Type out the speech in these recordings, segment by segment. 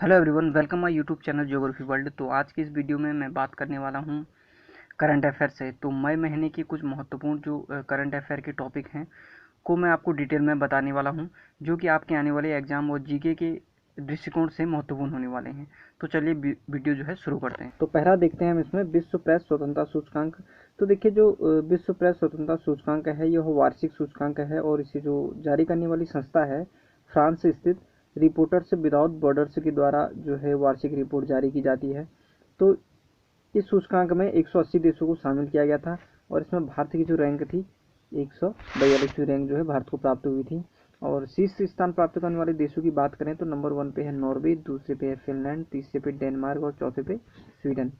Hello everyone, welcome my YouTube channel geography world. तो आज की इस वीडियो में मैं बात करने वाला हूं करंट अफेयर से। तो मई महीने की कुछ महत्वपूर्ण जो करंट अफेयर के टॉपिक हैं को मैं आपको डिटेल में बताने वाला हूं, जो कि आपके आने वाले एग्जाम और जीके के दृष्टिकोण से महत्वपूर्ण होने वाले हैं। तो चलिए वीडियो जो है शुरू करते हैं। तो पहला देखते हैं हम इसमें विश्व प्रेस स्वतंत्रता सूचकांक। तो देखिए, जो विश्व प्रेस स्वतंत्रता सूचकांक है यह वार्षिक सूचकांक है और इसे जो जारी करने वाली संस्था है फ्रांस स्थित रिपोर्टर्स विदाउट बॉर्डर्स के द्वारा जो है वार्षिक रिपोर्ट जारी की जाती है। तो इस सूचकांक में 180 देशों को शामिल किया गया था और इसमें भारत की जो रैंक थी 142वीं रैंक जो है भारत को प्राप्त हुई थी। और शीर्ष स्थान प्राप्त करने वाले देशों की बात करें तो नंबर 1 पे है नॉर्वे, दूसरे पे है फिनलैंड, तीसरे पे डेनमार्क और चौथे पे स्वीडन।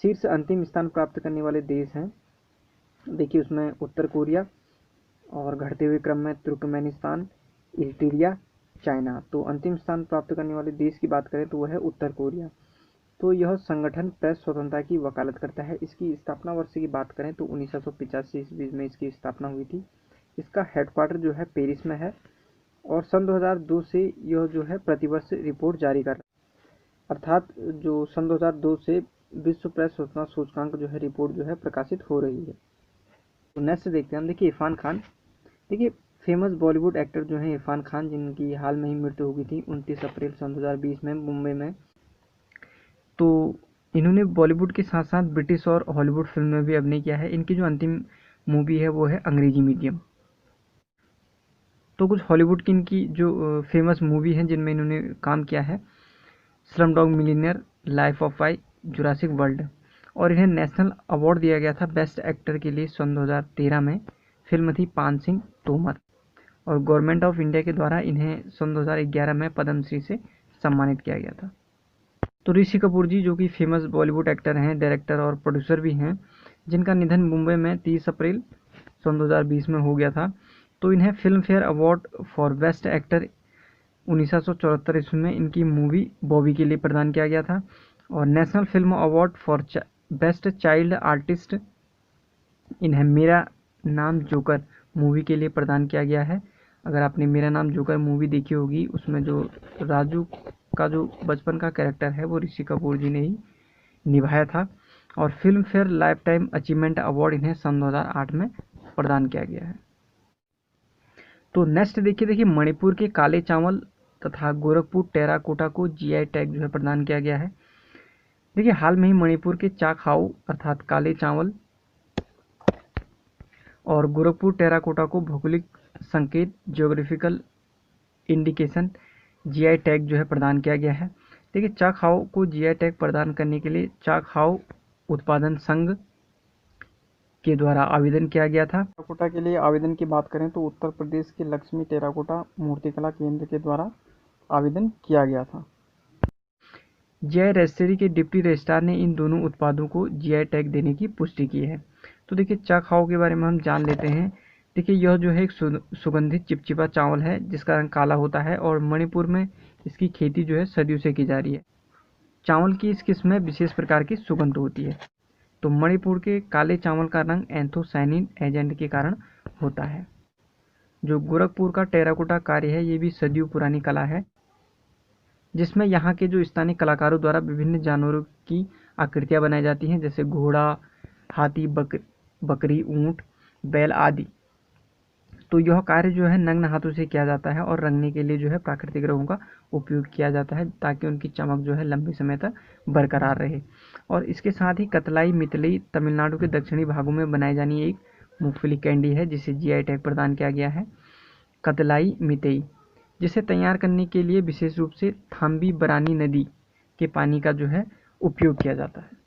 शीर्ष अंतिम स्थान प्राप्त करने वाले देश हैं, देखिए उसमें उत्तर कोरिया और घटते हुए क्रम में तुर्कमेनिस्तान, इरिट्रिया, चाइना। तो अंतिम स्थान प्राप्त करने वाले देश की बात करें तो वह है उत्तर कोरिया। तो यह संगठन प्रेस स्वतंत्रता की वकालत करता है। इसकी स्थापना वर्ष की बात करें तो 1985 ईस्वी में इसकी स्थापना हुई थी। इसका हेडक्वार्टर जो है पेरिस में है और सन 2002 से यह जो है प्रतिवर्ष रिपोर्ट जारी कर रहा है, अर्थात जो सन 2002 से विश्व प्रेस स्वतंत्रता सूचकांक जो है रिपोर्ट जो है प्रकाशित हो रही है। तो नेक्स्ट देखते हैं हम। देखिए इरफान खान, देखिए फेमस बॉलीवुड एक्टर जो हैं इरफान खान, जिनकी हाल में ही मृत्यु हो गई थी 29 अप्रैल सन 2020 में मुंबई में। तो इन्होंने बॉलीवुड के साथ साथ ब्रिटिश और हॉलीवुड फिल्म में भी अभिनय किया है। इनकी जो अंतिम मूवी है वो है अंग्रेजी मीडियम। तो कुछ हॉलीवुड की इनकी जो फेमस मूवी हैं जिनमें इन्होंने काम किया है: slum dog millionaire, life of pi, Jurassic world. और इन्हें नेशनल अवार्ड दिया गया था बेस्ट एक्टर के लिए सन 2013 में। फिल्म थी पान सिंह तोमर और गवर्नमेंट ऑफ इंडिया के द्वारा इन्हें सन 2011 में पद्मश्री से सम्मानित किया गया था। तो ऋषि कपूर जी, जो कि फेमस बॉलीवुड एक्टर हैं, डायरेक्टर और प्रोड्यूसर भी हैं, जिनका निधन मुंबई में 30 अप्रैल सन 2020 में हो गया था। तो इन्हें film fair award for best actor 1974 ईस्वी में इनकी मूवी बॉबी के लिए प्रदान किया गया था। और national film award for best child artist इन्हें मेरा नाम जोकर मूवी के लिए प्रदान किया गया है। अगर आपने मेरा नाम जोकर मूवी देखी होगी, उसमें जो राजू का जो बचपन का कैरेक्टर है वो ऋषि कपूर जी ने ही निभाया था। और film fair life time achievement award इन्हें सन 2008 में प्रदान किया गया है। तो नेक्स्ट देखिए मणिपुर के काले चावल तथा गोरखपुर टेराकोटा को जीआई टैग जो है प्रदान किया गया है। देखिए हाल में ही मणिपुर के चाखाओ अर्थात काले चावल और गोरखपुर टेराकोटा को भौगोलिक संकेत ज्योग्राफिकल इंडिकेशन जीआई टैग जो है प्रदान किया गया है। देखिए चाखाओ को जीआई टैग प्रदान करने के लिए चाखाओ उत्पादन संघ के द्वारा आवेदन किया गया था। टेराकोटा के लिए आवेदन की बात करें तो उत्तर प्रदेश के लक्ष्मी टेराकोटा मूर्तिकला केंद्र के द्वारा आवेदन किया गया था। जीआई रजिस्ट्री के डिप्टी रजिस्ट्रार ने इन दोनों उत्पादों को जीआई टैग देने की पुष्टि की है। तो देखिए चाखाओ के बारे में हम जान लेते हैं। देखिए यह जो है एक सुगंधित चिपचिपा चावल है जिसका रंग काला होता है और मणिपुर में इसकी खेती जो है सदियों से की जा रही है। चावल की इस किस्म में विशेष प्रकार की सुगंध होती है। तो मणिपुर के काले चावल का रंग एंथोसायनिन एजेंट के कारण होता है। जो गोरखपुर का टेराकोटा कार्य है ये भी सदियों पुरानी कला है, जिसमें यहाँ के जो स्थानीय कलाकारों द्वारा विभिन्न जानवरों की आकृतियाँ बनाई जाती हैं, जैसे घोड़ा, हाथी, बकरी, ऊँट, बैल आदि। तो यह कार्य जो है नग्न हाथों से किया जाता है और रंगने के लिए जो है प्राकृतिक रंगों का उपयोग किया जाता है ताकि उनकी चमक जो है लंबे समय तक बरकरार रहे। और इसके साथ ही कतलाई मितलई तमिलनाडु के दक्षिणी भागों में बनाई जानी एक मूंगफली कैंडी है जिसे जीआई टैग प्रदान किया गया है, कतलाई मितई, जिसे तैयार करने के लिए विशेष रूप से थाम्बी बरानी नदी के पानी का जो है उपयोग किया जाता है।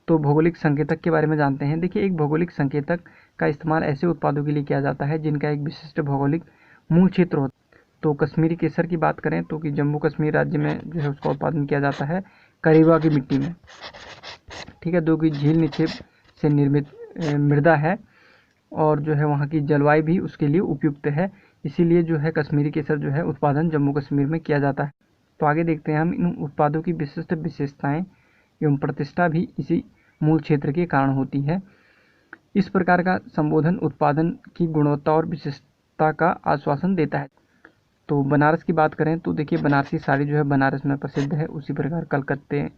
तो भौगोलिक संकेतक के बारे में जानते हैं। देखिए एक भौगोलिक संकेतक का इस्तेमाल ऐसे उत्पादों के लिए किया जाता है जिनका एक विशिष्ट भौगोलिक मूल क्षेत्र होता है। तो कश्मीरी केसर की बात करें तो कि जम्मू कश्मीर राज्य में जो है उसका उत्पादन किया जाता है करीबा की मिट्टी में, ठीक है, जो कि झील निक्षेप से निर्मित मृदा है और जो है वहाँ की जलवायु भी उसके लिए उपयुक्त है, इसीलिए जो है कश्मीरी केसर जो है उत्पादन जम्मू कश्मीर में किया जाता है। तो आगे देखते हैं हम इन उत्पादों की विशिष्ट विशेषताएं एवं प्रतिष्ठा भी इसी मूल क्षेत्र के कारण होती है। इस प्रकार का संबोधन उत्पादन की गुणवत्ता और विशिष्टता का आश्वासन देता है। तो बनारस की बात करें तो देखिए बनारसी साड़ी जो है बनारस में प्रसिद्ध है, उसी प्रकार कलकत्ते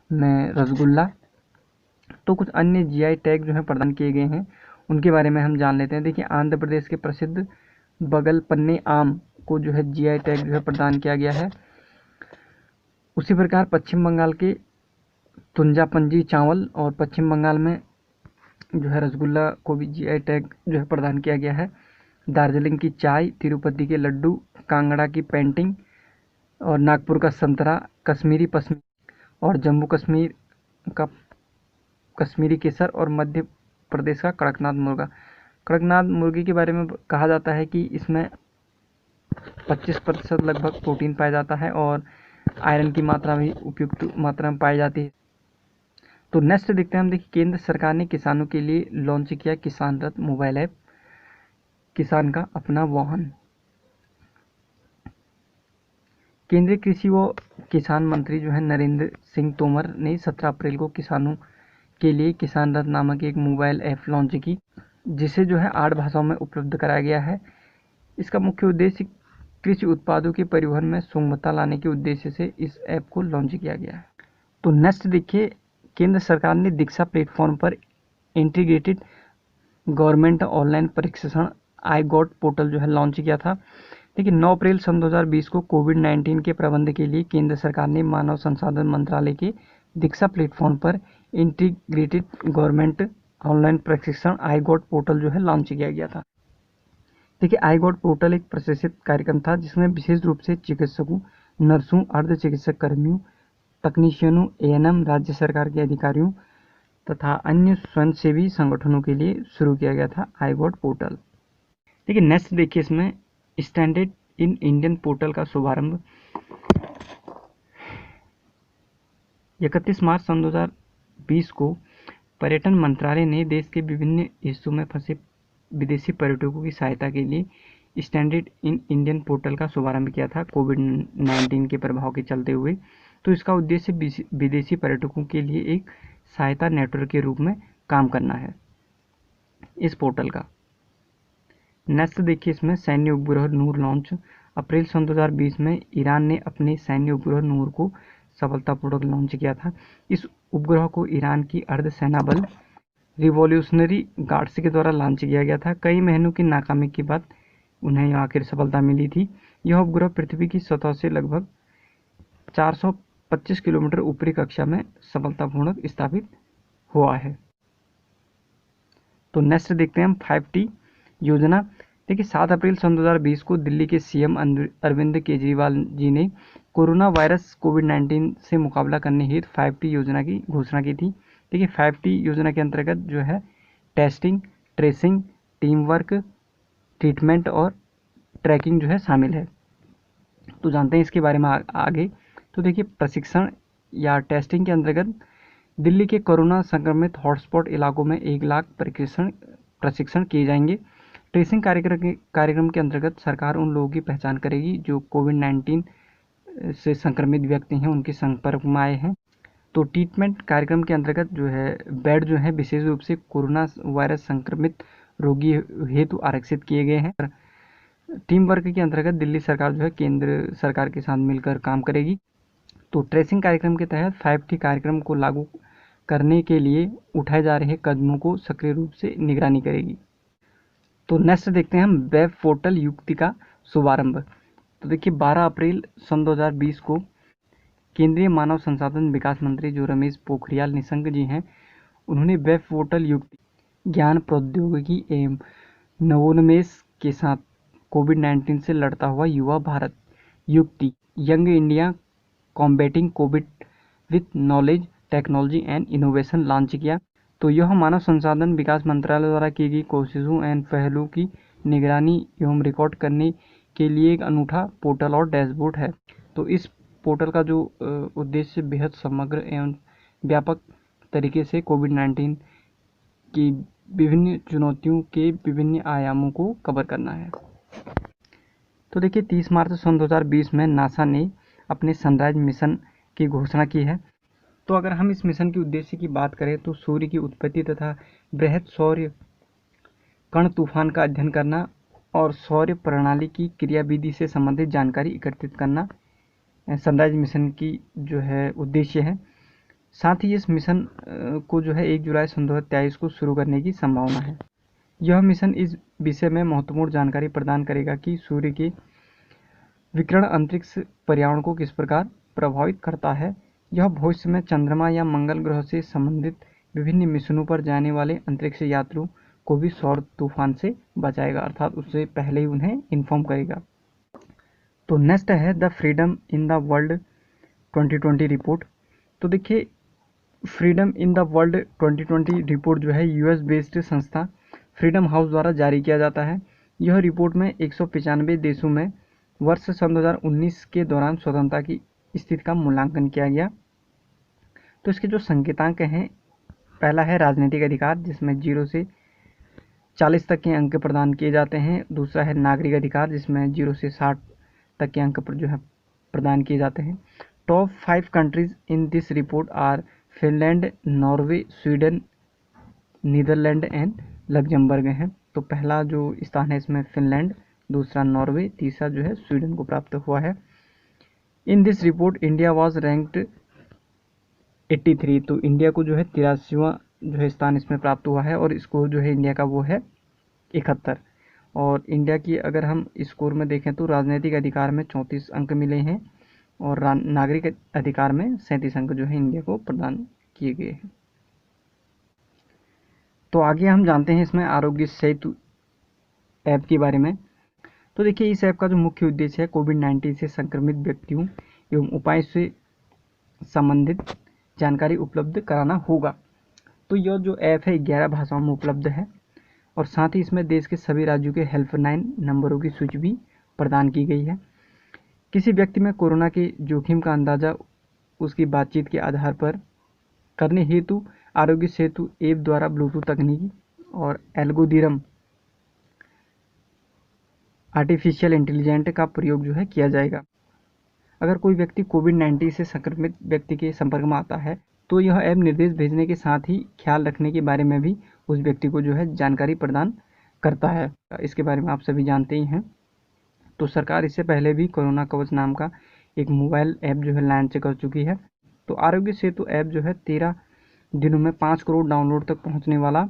में रसगुल्ला। तो कुछ अन्य जीआई टैग जो है प्रदान किए गए हैं उनके बारे में हम जान लेते हैं। देखिए आंध्र प्रदेश के प्रसिद्ध बगल पन्ने आम को जो है जीआई टैग जो है प्रदान किया गया है। उसी प्रकार पश्चिम बंगाल के तुंजापंजी चावल और पश्चिम बंगाल में जो है रसगुल्ला को भी जीआई टैग जो है प्रदान किया गया है। दार्जिलिंग की चाय, तिरुपति के लड्डू, कांगड़ा की पेंटिंग और नागपुर का संतरा, कश्मीरी पश्मीना और जम्मू कश्मीर का कश्मीरी केसर और मध्य प्रदेश का कड़कनाथ मुर्गा। कड़कनाथ मुर्गी के बारे में कहा जाता है कि इसमें 25% लगभग प्रोटीन पाया जाता है और आयरन की मात्रा भी उपयुक्त मात्रा में पाई जाती है। तो नेक्स्ट देखते हैं हम। देखिए केंद्र सरकार ने किसानों के लिए लॉन्च किया किसान रथ मोबाइल ऐप, किसान का अपना वाहन। केंद्रीय कृषि व किसान मंत्री जो है नरेंद्र सिंह तोमर ने 17 अप्रैल को किसानों के लिए किसान रथ नामक एक मोबाइल ऐप लॉन्च की, जिसे जो है 8 भाषाओं में उपलब्ध कराया गया है। इसका मुख्य उद्देश्य कृषि उत्पादों के परिवहन में सुगमता लाने के उद्देश्य से इस ऐप को लॉन्च किया गया है। तो नेक्स्ट देखिए, केंद्र सरकार ने दीक्षा प्लेटफॉर्म पर इंटीग्रेटेड गवर्नमेंट ऑनलाइन प्रशिक्षण आई गॉट पोर्टल जो है लॉन्च किया था। देखिए 9 अप्रैल सन 2020 को कोविड-19 के प्रबंधन के लिए केंद्र सरकार ने मानव संसाधन मंत्रालय के दीक्षा प्लेटफॉर्म पर इंटीग्रेटेड गवर्नमेंट ऑनलाइन प्रशिक्षण आई गॉट पोर्टल जो है लॉन्च किया गया था। देखिए आई गॉट पोर्टल एक प्रशिक्षित कार्यक्रम था जिसमें विशेष रूप से चिकित्सकों, नर्सों, अर्ध चिकित्सक कर्मियों, तकनीशियनों, एएनएम, राज्य सरकार के अधिकारियों तथा अन्य स्वयंसेवी संगठनों के लिए शुरू किया गया था आई गॉट पोर्टल। देखिए नेक्स्ट देखिए, इसमें स्टैंडर्ड इन इंडियन पोर्टल का शुभारंभ 31 मार्च सन 2020 को पर्यटन मंत्रालय ने देश के विभिन्न हिस्सों में फंसे विदेशी पर्यटकों की सहायता के लिए स्टैंडर्ड इन इंडियन पोर्टल का शुभारंभ किया था कोविड-19 के प्रभाव के चलते हुए। तो इसका उद्देश्य विदेशी पर्यटकों के लिए एक सहायता नेटवर्क के रूप में काम करना है इस पोर्टल का। नेक्स्ट देखिए, इसमें सैन्य उपग्रह नूर लॉन्च। अप्रैल सन 2020 में ईरान ने अपने सैन्य उपग्रह नूर को सफलतापूर्वक लॉन्च किया था। इस उपग्रह को ईरान की अर्धसेना बल रिवॉल्यूशनरी गार्ड्स के द्वारा लॉन्च किया गया था। कई महीनों की नाकामी के बाद उन्हें आखिर सफलता मिली थी। यह उपग्रह पृथ्वी की सतह से लगभग 425 किलोमीटर ऊपरी कक्षा में सफलतापूर्वक स्थापित हुआ है। तो नेक्स्ट देखते हैं हम 5T योजना। देखिए 7 अप्रैल सन 2020 को दिल्ली के सीएम अरविंद केजरीवाल जी ने कोरोना वायरस कोविड-19 से मुकाबला करने हेतु 5T योजना की घोषणा की थी। देखिए 5T योजना के अंतर्गत जो है testing, tracing, team work, treatment और ट्रैकिंग जो है शामिल है। तो जानते हैं इसके बारे में आगे। तो देखिए प्रशिक्षण या टेस्टिंग के अंतर्गत दिल्ली के कोरोना संक्रमित हॉटस्पॉट इलाकों में 1 लाख प्रशिक्षण किए जाएंगे। ट्रेसिंग कार्यक्रम के अंतर्गत सरकार उन लोगों की पहचान करेगी जो कोविड-19 से संक्रमित व्यक्ति हैं, उनके संपर्क में आए हैं। तो ट्रीटमेंट कार्यक्रम के अंतर्गत जो है बेड जो है विशेष रूप से कोरोना वायरस संक्रमित रोगी हेतु आरक्षित किए गए हैं। टीम वर्क के अंतर्गत दिल्ली सरकार जो है केंद्र सरकार के साथ मिलकर काम करेगी। तो ट्रेसिंग कार्यक्रम के तहत 5T कार्यक्रम को लागू करने के लिए उठाए जा रहे कदमों को सक्रिय रूप से निगरानी करेगी। तो नेक्स्ट देखते हैं हम वेब पोर्टल युक्ति का शुभारंभ। तो देखिए 12 अप्रैल सन 2020 को केंद्रीय मानव संसाधन विकास मंत्री जो रमेश पोखरियाल निशंक जी हैं, उन्होंने वेब पोर्टल युक्ति ज्ञान प्रौद्योगिकी एवं नवोन्मेष के साथ कोविड-19 से लड़ता हुआ युवा भारत युक्ति young India combating Covid with knowledge, technology and innovation launch किया। तो यह मानव संसाधन विकास मंत्रालय द्वारा की गई कोशिशों एवं पहलों की निगरानी एवं रिकॉर्ड करने के लिए एक अनूठा पोर्टल और डैशबोर्ड है। तो इस पोर्टल का जो उद्देश्य बेहद समग्र एवं व्यापक तरीके से कोविड-19 की विभिन्न चुनौतियों के विभिन्न आयामों को कवर करना है। तो देखिए 30 मार्च सन 2020 में नासा ने अपने सनराइज मिशन की घोषणा की है। तो अगर हम इस मिशन के उद्देश्य की बात करें तो सूर्य की उत्पत्ति तथा बृहद सौर कण तूफान का अध्ययन करना और सौर प्रणाली की क्रियाविधि से संबंधित जानकारी एकत्रित करना सनराइज मिशन की जो है उद्देश्य है। साथ ही इस मिशन को जो है 1 जुलाई सन 2023 को शुरू करने की संभावना है। यह मिशन इस विषय में महत्वपूर्ण जानकारी प्रदान करेगा कि सूर्य के विकिरण अंतरिक्ष पर्यावरण को किस प्रकार प्रभावित करता है। यह भविष्य में चंद्रमा या मंगल ग्रह से संबंधित विभिन्न मिशनों पर जाने वाले अंतरिक्ष यात्रियों को भी सौर तूफान से बचाएगा, अर्थात उससे पहले ही उन्हें इन्फॉर्म करेगा। तो नेक्स्ट है the freedom in the world 2020 report. तो देखिए, freedom in the world 2020 report जो है यूएस बेस्ड संस्था फ्रीडम हाउस द्वारा जारी किया जाता है। यह रिपोर्ट में 195 देशों में वर्ष सन 2019 के दौरान स्वतंत्रता की स्थिति का मूल्यांकन किया गया। तो इसके जो संकेतांक हैं, पहला है राजनीतिक अधिकार, जिसमें 0 से 40 तक के अंक प्रदान किए जाते हैं। दूसरा है नागरिक अधिकार, जिसमें 0 से 60 तक के अंक पर जो है प्रदान किए जाते हैं। Top 5 countries in this report are Finland, Norway, Sweden, Netherlands and Luxembourg हैं। तो पहला जो स्थान है इसमें फिनलैंड, दूसरा नॉर्वे, तीसरा जो है स्वीडन को प्राप्त हुआ है। इन this report India was ranked 83। तो इंडिया को जो है 83वां जो है स्थान इसमें प्राप्त हुआ है और स्कोर जो है इंडिया का वो है 71। और इंडिया की अगर हम स्कोर में देखें तो राजनीतिक अधिकार में 34 अंक मिले हैं और नागरिक अधिकार में 37 अंक जो है इंडिया को प्रदान किए गए हैं। तो आगे हम जानते हैं इसमें आरोग्य सेतु ऐप के बारे में। तो देखिए, इस ऐप का जो मुख्य उद्देश्य है कोविड-19 से संक्रमित व्यक्तियों एवं उपाय से संबंधित जानकारी उपलब्ध कराना होगा। तो यह जो ऐप है 11 भाषाओं में उपलब्ध है और साथ ही इसमें देश के सभी राज्यों के हेल्पलाइन नंबरों की सूची भी प्रदान की गई है। किसी व्यक्ति में कोरोना के जोखिम का अंदाजा उसकी बातचीत के आधार पर करने हेतु आरोग्य सेतु ऐप द्वारा ब्लूटूथ तकनीकी और एल्गोरिदम आर्टिफिशियल इंटेलिजेंस का प्रयोग जो है किया जाएगा। अगर कोई व्यक्ति कोविड-19 से संक्रमित व्यक्ति के संपर्क में आता है तो यह ऐप निर्देश भेजने के साथ ही ख्याल रखने के बारे में भी उस व्यक्ति को जो है जानकारी प्रदान करता है। इसके बारे में आप सभी जानते ही हैं। तो सरकार इससे पहले भी कोरोना कवच नाम का एक मोबाइल ऐप जो है लॉन्च कर चुकी है। तो आरोग्य सेतु ऐप जो है 13 दिनों में 5 करोड़ डाउनलोड तक पहुंचने वाला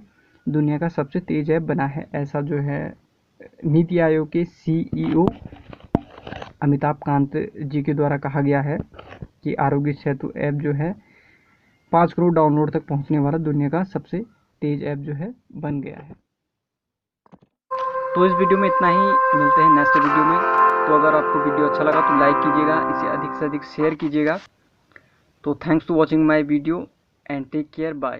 दुनिया का सबसे तेज ऐप बना है। ऐसा जो है नीति आयोग के CEO अमिताभ कांत जी के द्वारा कहा गया है कि आरोग्य सेतु ऐप जो है 5 करोड़ डाउनलोड तक पहुंचने वाला दुनिया का सबसे तेज ऐप जो है बन गया है। तो इस वीडियो में इतना ही, मिलते हैं नेक्स्ट वीडियो में। तो अगर आपको वीडियो अच्छा लगा तो लाइक कीजिएगा, इसे अधिक से अधिक शेयर कीजिएगा। तो thanks to watching my video and take care, bye.